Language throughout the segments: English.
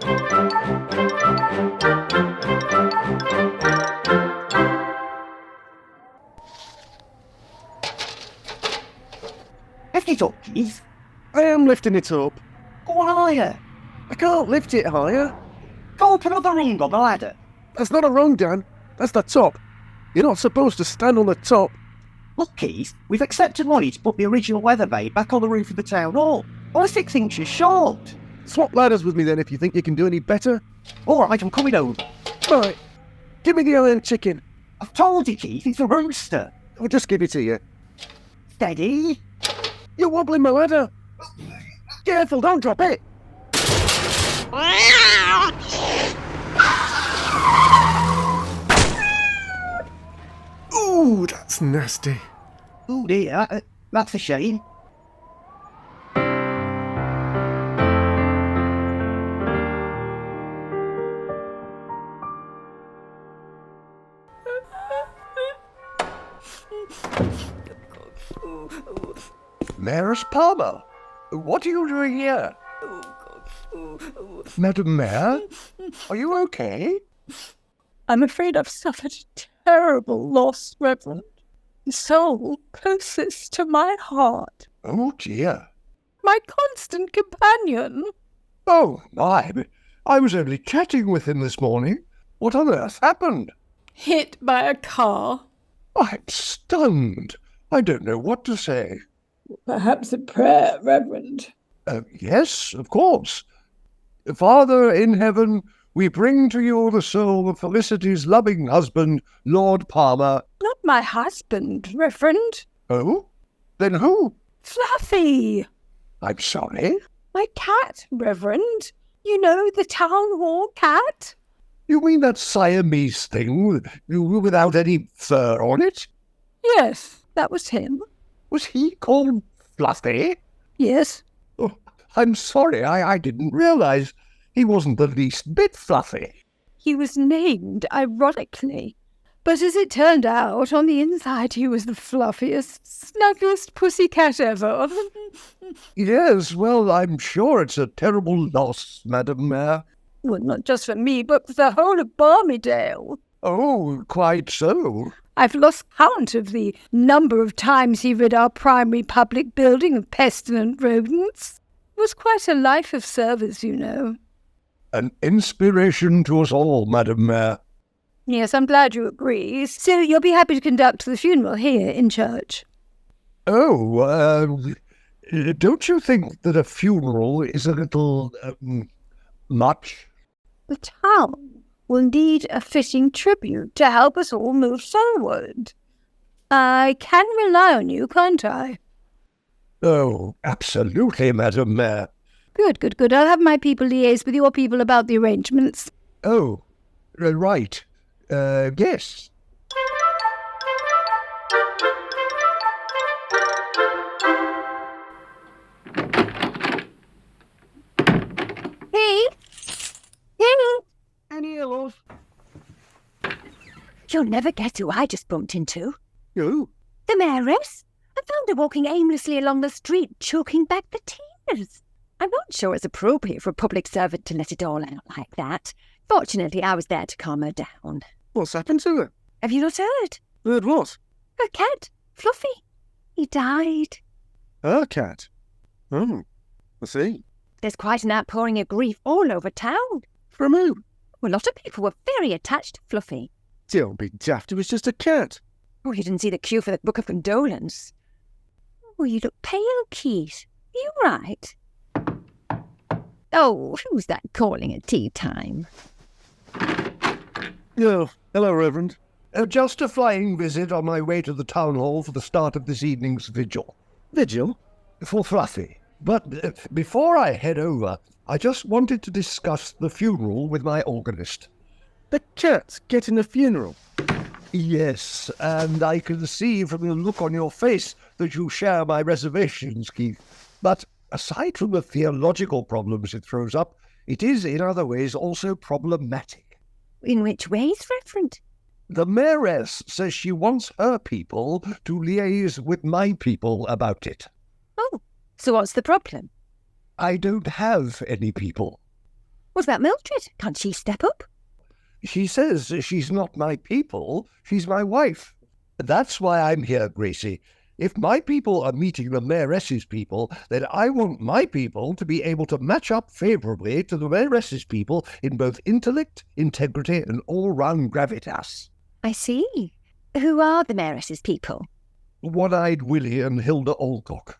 Lift it up, Keith. I am lifting it up. Go on higher. I can't lift it higher. Go up another rung on the ladder. That's not a rung, Dan. That's the top. You're not supposed to stand on the top. Look, Keith, we've accepted money to put the original weather vane back on the roof of the town hall. Isaac thinks you're short. Swap ladders with me then if you think you can do any better. All right, I'm coming over. Right. Give me the iron chicken. I've told you, Keith, it's a rooster. I'll just give it to you. Steady. You're wobbling my ladder. Careful, don't drop it. Ooh, that's nasty. Oh dear, that's a shame. Mayoress Palmer, what are you doing here? Madam Mayor, are you okay? I'm afraid I've suffered a terrible loss, Reverend. The soul closest to my heart. Oh dear. My constant companion. Oh my, I was only chatting with him this morning. What on earth happened? Hit by a car. I'm stunned. I don't know what to say. Perhaps a prayer, Reverend. Yes, of course. Father in heaven, we bring to you the soul of Felicity's loving husband, Lord Palmer. Not my husband, Reverend. Oh? Then who? Fluffy. I'm sorry. My cat, Reverend. You know, the town hall cat? You mean that Siamese thing without any fur on it? Yes, that was him. Was he called Fluffy? Yes. Oh, I'm sorry, I didn't realise. He wasn't the least bit fluffy. He was named ironically. But as it turned out, on the inside he was the fluffiest, snugglest pussycat ever. Yes, well, I'm sure it's a terrible loss, Madam Mayor. Well, not just for me, but for the whole of Barmy Dale. Oh, quite so. I've lost count of the number of times he rid our primary public building of pestilent rodents. It was quite a life of service, you know. An inspiration to us all, Madam Mayor. Yes, I'm glad you agree. So you'll be happy to conduct the funeral here in church? Oh, don't you think that a funeral is a little, much? The town will need a fitting tribute to help us all move forward. I can rely on you, can't I? Oh, absolutely, Madam Mayor. Good. I'll have my people liaise with your people about the arrangements. Oh, right. Yes. Hey! Any love? You'll never guess who I just bumped into. Who? The Mayoress. I found her walking aimlessly along the street, choking back the tears. I'm not sure it's appropriate for a public servant to let it all out like that. Fortunately, I was there to calm her down. What's happened to her? Have you not heard? Heard what? Her cat, Fluffy. He died. Her cat? Oh, I see. There's quite an outpouring of grief all over town. From who? A lot of people were very attached to Fluffy. Don't be daft, it was just a cat. Oh, you didn't see the queue for the book of condolence. Oh, you look pale, Keith. Are you right? Oh, who's that calling at tea time? Oh, hello, Reverend. Just a flying visit on my way to the town hall for the start of this evening's vigil. Vigil? For Fluffy. But before I head over, I just wanted to discuss the funeral with my organist. The cat's getting a funeral. Yes, and I can see from the look on your face that you share my reservations, Keith. But aside from the theological problems it throws up, it is in other ways also problematic. In which ways, Reverend? The Mayoress says she wants her people to liaise with my people about it. Oh, so what's the problem? I don't have any people. Was that Mildred? Can't she step up? She says she's not my people, she's my wife. That's why I'm here, Gracie. If my people are meeting the Mayoress's people, then I want my people to be able to match up favourably to the Mayoress's people in both intellect, integrity, and all-round gravitas. I see. Who are the Mayoress's people? One-eyed Willy and Hilda Alcock.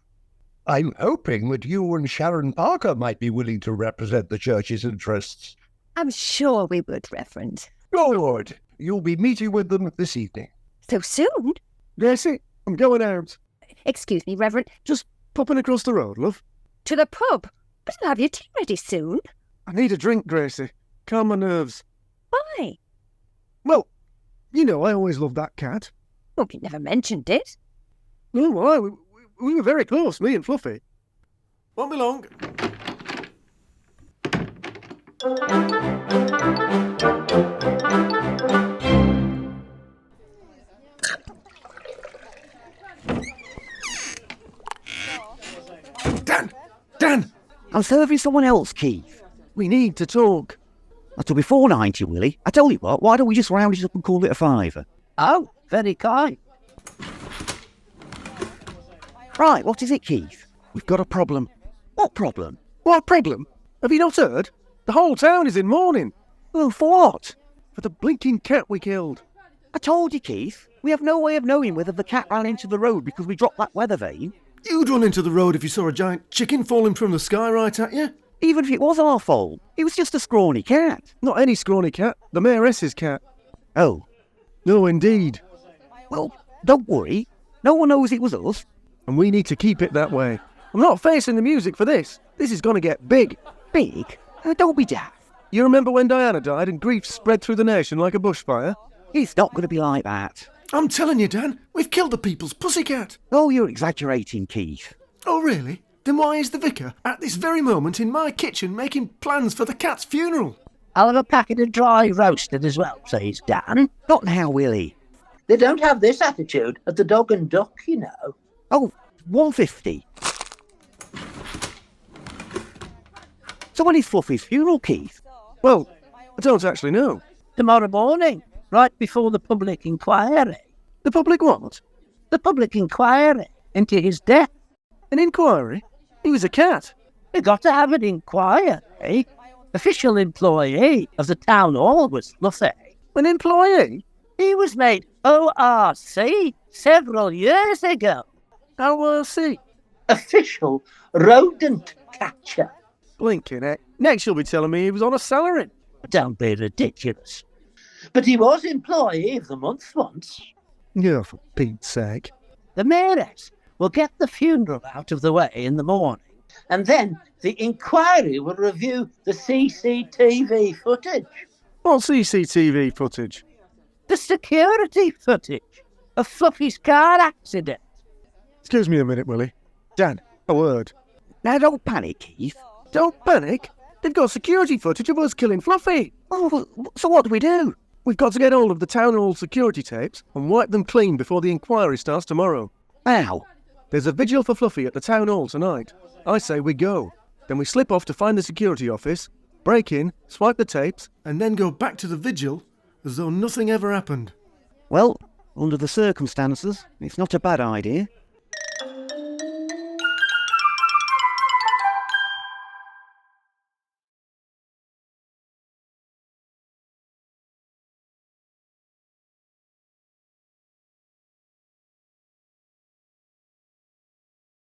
I'm hoping that you and Sharon Parker might be willing to represent the church's interests. I'm sure we would, Reverend. Good. You'll be meeting with them this evening. So soon? Gracie, I'm going out. Excuse me, Reverend. Just popping across the road, love. To the pub? But you'll have your tea ready soon. I need a drink, Gracie. Calm my nerves. Why? Well, you know I always loved that cat. Oh, you never mentioned it. No, why? We were very close, me and Fluffy. Won't be long. Dan! I'm serving someone else, Keith. We need to talk. That'll be £4.90, Willy. I tell you what, why don't we just round it up and call it a fiver? Oh, very kind. Right, what is it, Keith? We've got a problem. What problem? What problem? Have you not heard? The whole town is in mourning Well, for what? for the blinking cat we killed. I told you, Keith. We have no way of knowing whether the cat ran into the road because we dropped that weather vane. You'd run into the road if you saw a giant chicken falling from the sky right at you. Even if it was our fault. It was just a scrawny cat. Not any scrawny cat, the Mayoress's cat. Oh, No, indeed. well, don't worry. No one knows it was us. And we need to keep it that way. I'm not facing the music for this. This is going to get big. Big? Don't be daft. You remember when Diana died and grief spread through the nation like a bushfire? It's not going to be like that. I'm telling you, Dan, we've killed the people's pussycat. Oh, you're exaggerating, Keith. Oh, really? Then why is the vicar at this very moment in my kitchen making plans for the cat's funeral? I'll have a packet of dry roasted as well, says Dan. Not now, Willy. They don't have this attitude at the Dog and Duck, you know. Oh, 150. So when is Fluffy's funeral, Keith? Well, I don't actually know. Tomorrow morning, right before the public inquiry. The public what? The public inquiry into his death. An inquiry? He was a cat. They got to have an inquiry. Official employee of the town hall was Fluffy. An employee? He was made ORC several years ago. ORC. Official rodent catcher. Blinking heck. Next you'll be telling me he was on a salary. Don't be ridiculous. But he was employee of the month once. Yeah, for Pete's sake. The Mayoress will get the funeral out of the way in the morning, and then the inquiry will review the CCTV footage. What CCTV footage? The security footage of Fluffy's car accident. Excuse me a minute, Willy. Dan, a word. Now, don't panic, Keith. Don't panic. They've got security footage of us killing Fluffy. Oh, so what do we do? We've got to get hold of the town hall security tapes and wipe them clean before the inquiry starts tomorrow. How? There's a vigil for Fluffy at the town hall tonight. I say we go. Then we slip off to find the security office, break in, swipe the tapes, And then go back to the vigil as though nothing ever happened. Well, under the circumstances, it's not a bad idea.